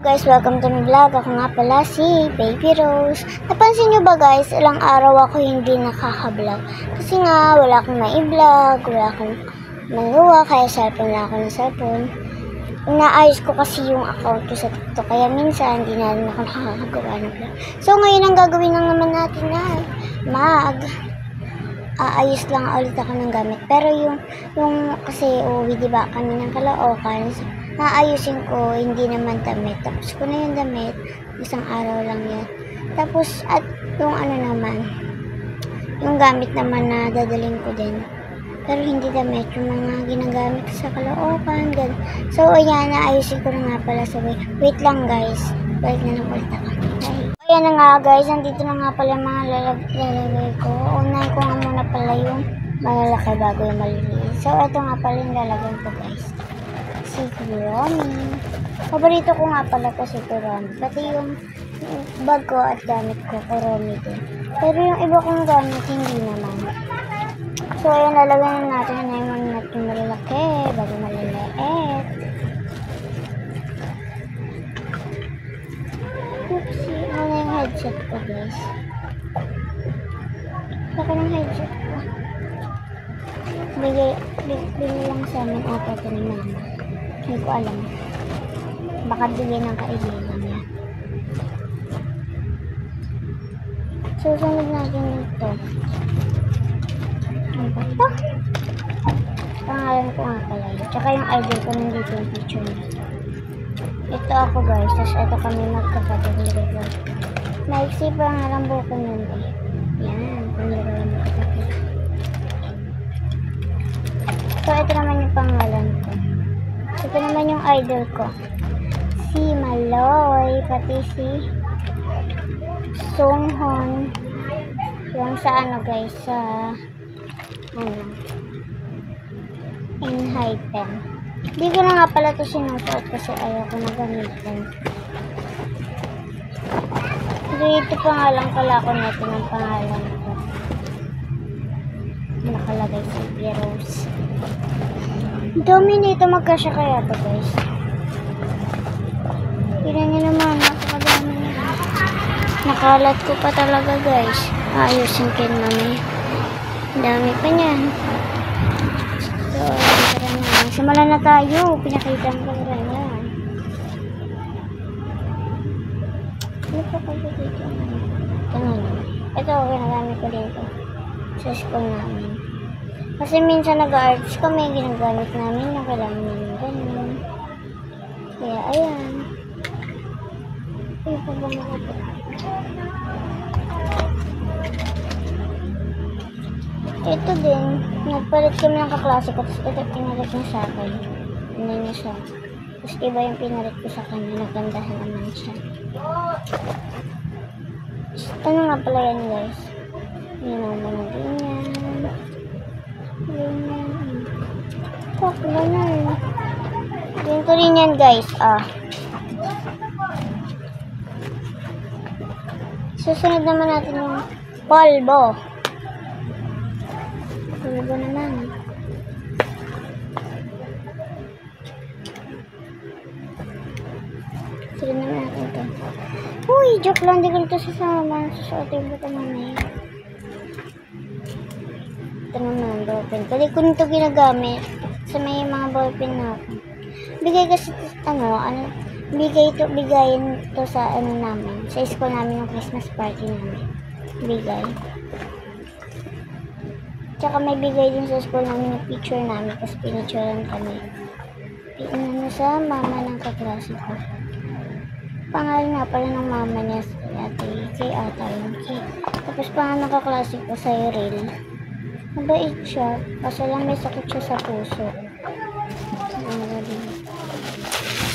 Guys, welcome to my vlog. Ako nga pala si Baby Rose. Napansin nyo ba guys, ilang araw ako hindi nakaka-vlog. Kasi nga, wala akong mai-vlog, wala akong magawa, kaya cellphone lang ako ng cellphone. Inaayos ko kasi yung account ko sa TikTok, kaya minsan hindi na rin ako nakakagawa ng vlog. So ngayon ang gagawin lang naman natin ay aayos lang ulit ako ng gamit. Pero yung kasi uwi diba kami ng Caloocan, naayusin ko, hindi naman damit. Tapos ko na yung damit, isang araw lang yan. Tapos, at yung ano naman, yung gamit naman na dadaling ko din. Pero hindi damit, yung mga ginagamit sa Caloocan, ganun. So, ayan, naayusin ko na nga pala sa wait lang guys. Balik na lang ulit ako. Ayan na nga guys, nandito na nga pala mga lalagay ko. Unahin ko nga muna pala yung malalaki bago yung maliliit. So, ito nga pala yung lalagyan ko guys. Si Kuromi. Paborito ko nga pala ko si Kuromi. Pati yung bag ko at gamit ko, Kuromi din. Pero yung iba kong gamit, hindi naman. So, ayan, lalagyan na natin na yung natin malalaki bago maliliit. Oopsie, ano yung headset ko guys? Laki ng headset ko. Bigay lang sa amin ata ito ni mama. Hindi ko alam. Baka bigay ng kaibigan niya. Susunod natin ito. Ano ba ito? Pangalan ko nga pala yun. Tsaka yung idol ko nandito yung picture niya. Ito ako guys. Tapos ito kami magkapatid nito. Naiksi pa nga lang buko nun eh. Yan. Kung hindi ko lang magkapatid. So ito naman yung pangalan ko. Ito naman yung idol ko. Si Maloy. Pati si Songhon. Yung sa ano guys. Sa Enhypen. Hindi ko na nga pala ito sinusuot kasi ayaw ko na gamitin. Dito pa nga lang pala ako nito ng pangalan ko. Nakalagay si Rose. Dami nito, magkasya kaya to guys. Tignan nyo naman, napakadami nito. Nakalat ko pa talaga guys. Ayusin ko yun mamaya. Dami pa niyan. So, tara na. Simulan na tayo. Pinakita ko na yan. Ano pa kayo dito? Ito, ginagamit ko dito. Sa school namin. Kasi minsan nag-arts kami, ginagamit namin yung kailangan namin ganun. Kaya, ayan. Ay, pa ba makapit? Ito din, nagpalit kami ng kaklase ko, tapos ito pinalit niya sa akin. Hindi niya siya. Tapos iba yung pinalit ko sa kanya, nagandahan naman siya. Ano nga pala yan guys? Yan ang mga ganyan. Wala na yun. Ganito rin yan guys. Susunod naman natin yung polvo. Polvo naman. Susunod naman natin ito. Uy, joke lang. Di ko ito sasama. Susuotin ko ito mamaya. Ito naman, ballpen. Pwede ko nito ginagamit sa may mga ballpen na ako. Bigay kasi, bigayin to sa ano namin. Sa school namin yung Christmas party namin. Bigay. Tsaka may bigay din sa school namin yung picture namin. Tapos pinicturean kami. Pinano sa mama ng kaklase ko. Pangalan nga pala ng mama niya kay ata yun. Tapos pangalan ng kaklase ko sa Iril. Mabait siya, kasi lang may sakit siya sa puso.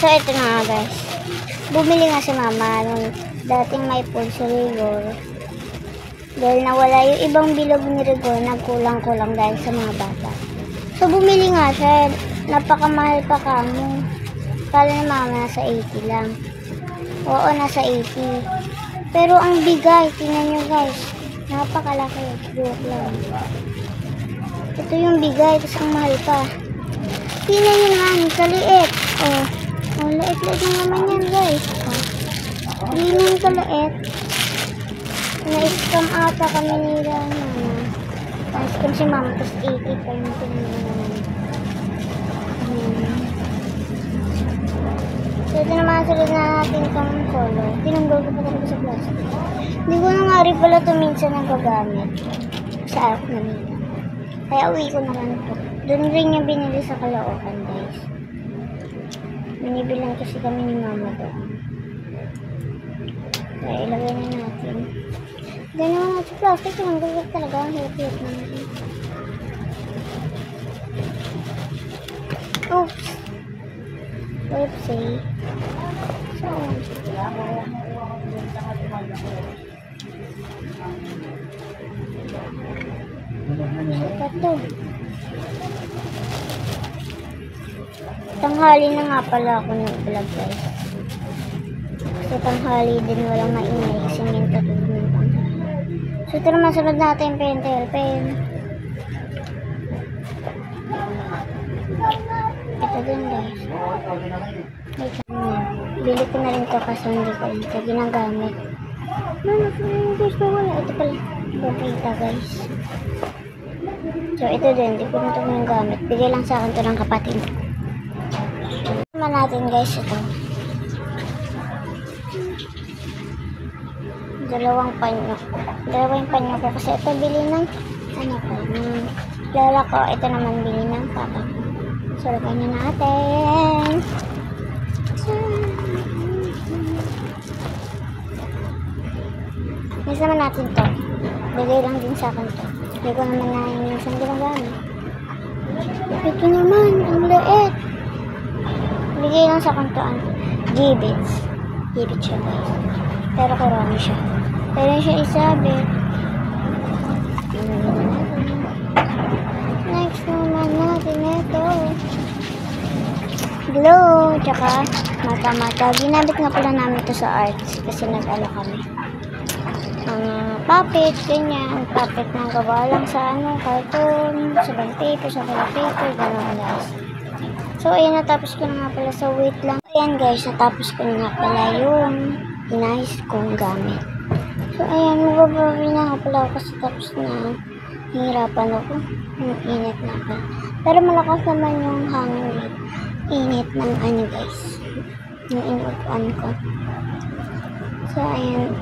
So, ito na nga guys. Bumili nga si mama nung dating may pool si Rigor. Dahil nawala yung ibang bilog ni Rigor, nagkulang-kulang dahil sa mga bata. So, bumili nga siya. Napakamahal pa kamo. Kala ni mama nasa 80 lang. Oo, nasa 80. Pero ang bigay, tingnan nyo guys. Napakalaki. Joke lang. Ito yung bigay, tapos ang mahal pa. Tingnan nyo naman, kaliit. Oh, lait-lait lang naman yan guys. kaliit. Na-scam ata kami nila. Na-scam si mama, tapos 80 pa yung pinanaman. So, ito naman sunod na natin kang color. Tinanggal ko pa talaga sa plastic. Hindi ko na nga rin pala ito minsan nagagamit. Sa app na nila. Kaya uwi ko naman ito. Doon rin niya binili sa Caloocan, guys. Binibilang kasi kami ni mama doon. Kaya ilagay na natin. Ganyan naman natin plastic. Tinanggal ko talaga. Ang hirap-hirap naman. Oops. Oopsie. So, sikat to. Tanghali na nga pala ako nag-vlog, guys. Kasi tanghali din walang maingay kasi minta tulog ng tanghali. So, ito naman sunod natin pentel pen. Ito din, guys. Wait lang. Bili ko na rin ito kasi hindi ko ito ginagamit. Guys, wala. Ito pala. Bobita, guys. So, ito din. Hindi ko na ito ginagamit. Bigay lang sa akin ito ng kapatid. Naman natin, guys, ito. Dalawang panyo. Dalawang panyo ko kasi ito bili ng ano ko, ng lala ko. Ito naman bili ng papa ko. So, lagay na natin. Next naman natin to. Bigay lang din sa akin to. Hindi ko naman na yung minsan ginagamit. Ito naman, ang liit. Bigay lang sa akin to. Gibbets. Gibbets siya, guys. Pero kurami siya. Pero siya isabit. Next naman natin ito. Glow, tsaka mata-mata. Ginamit nga pala namin ito sa arts kasi nag-ala kami. Puppet, ganyan. Puppet na gawa lang sa cartoon, sa band paper, sa color paper, gano'n, guys. So, ayan, natapos ko na nga pala sa wait lang. Ayan, guys, natapos ko na nga pala yung inayos kong gamit. So, ayan, mababawi na nga pala ako kasi tapos na hihirapan ako. Yung init na ako. Pero malakas naman yung hangin dito. Init ng ano, guys. Yung inuupuan ko. So, ayan.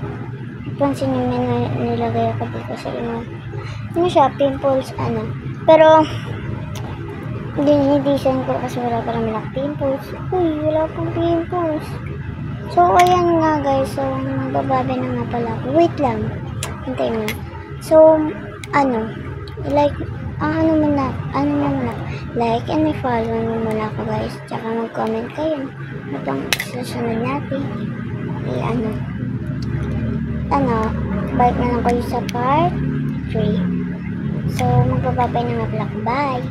Pansin nyo may nilagay ako dito sa inyo. Ano siya? Pimples, ano. Pero, dinidesign ko kasi wala pa naman pimples. Uy, wala pang pimples. So, ayan nga, guys. So, magbababi na nga pala ako. Wait lang. Hintayin mo. So, ano. Like, ano muna, like and follow mo muna ako, guys. Tsaka mag-comment kayo. Itong susunod natin. Balik na lang kayo sa part 3. So, magbababay na nga pala. Bye!